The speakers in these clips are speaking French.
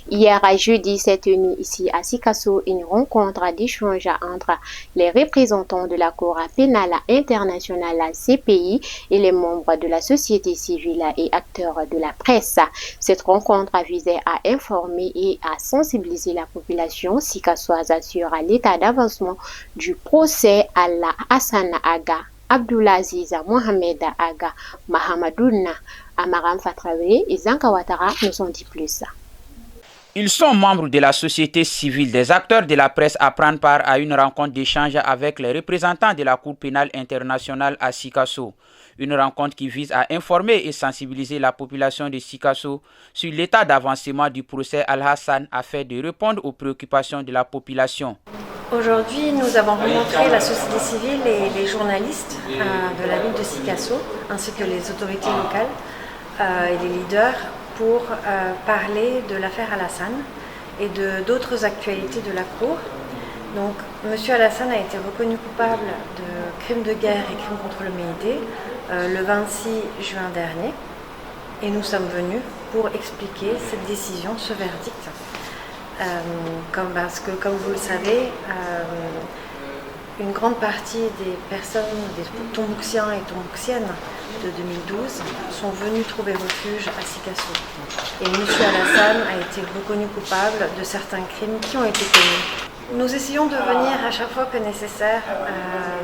Hier, jeudi, s'est tenue ici à Sikasso une rencontre d'échange entre les représentants de la Cour pénale internationale, la CPI, et les membres de la société civile et acteurs de la presse. Cette rencontre visait à informer et à sensibiliser la population sikassoise sur l'état d'avancement du procès à la Hassan Aga, Abdulaziz Mohamed Aga, Mahamadouna, Amaram Fatraoui et Zanka Ouattara nous en dit plus. Ils sont membres de la société civile, des acteurs de la presse à prendre part à une rencontre d'échange avec les représentants de la Cour pénale internationale à Sikasso. Une rencontre qui vise à informer et sensibiliser la population de Sikasso sur l'état d'avancement du procès Al-Hassan afin de répondre aux préoccupations de la population. Aujourd'hui, nous avons rencontré la société civile et les journalistes de la ville de Sikasso, ainsi que les autorités locales et les leaders, pour parler de l'affaire Al-Hassan et d'autres actualités de la Cour. Donc, M. Al-Hassan a été reconnu coupable de crimes de guerre et crimes contre l'humanité le 26 juin dernier. Et nous sommes venus pour expliquer cette décision, ce verdict. Parce que, comme vous le savez, une grande partie des personnes, des Tombouctiens et Tombouctiennes de 2012 sont venus trouver refuge à Sikasso. Et M. Al-Hassan a été reconnu coupable de certains crimes qui ont été commis. Nous essayons de venir à chaque fois que nécessaire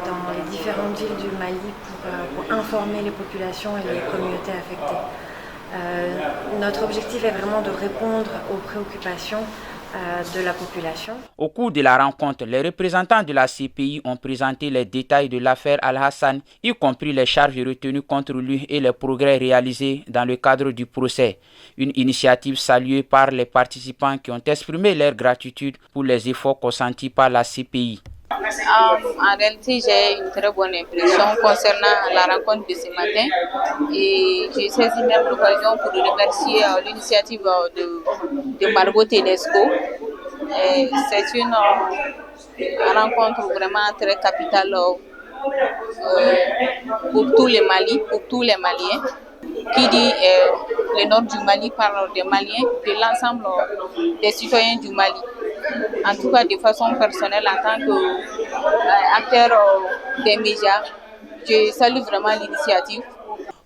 dans les différentes villes du Mali pour informer les populations et les communautés affectées. Notre objectif est vraiment de répondre aux préoccupations de la population. Au cours de la rencontre, les représentants de la CPI ont présenté les détails de l'affaire Al-Hassan, y compris les charges retenues contre lui et les progrès réalisés dans le cadre du procès. Une initiative saluée par les participants qui ont exprimé leur gratitude pour les efforts consentis par la CPI. En réalité, j'ai une très bonne impression concernant la rencontre de ce matin et j'ai saisi même l'occasion pour remercier l'initiative de Margot Tedesco. C'est une rencontre vraiment très capitale pour tous les Mali, pour tous les Maliens. Qui dit le nord du Mali parle des Maliens, de l'ensemble des citoyens du Mali. En tout cas, de façon personnelle, en tant qu'acteur des médias, je salue vraiment l'initiative.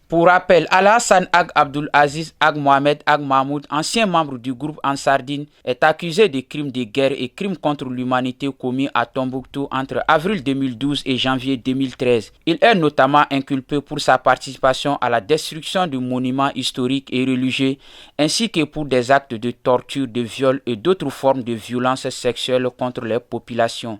Pour rappel, Al-Hassan Ag Abdulaziz Ag Mohamed Ag Mahmoud, ancien membre du groupe Ansardine, est accusé de crimes de guerre et crimes contre l'humanité commis à Tombouctou entre avril 2012 et janvier 2013. Il est notamment inculpé pour sa participation à la destruction de monuments historiques et religieux, ainsi que pour des actes de torture, de viol et d'autres formes de violence sexuelle contre les populations.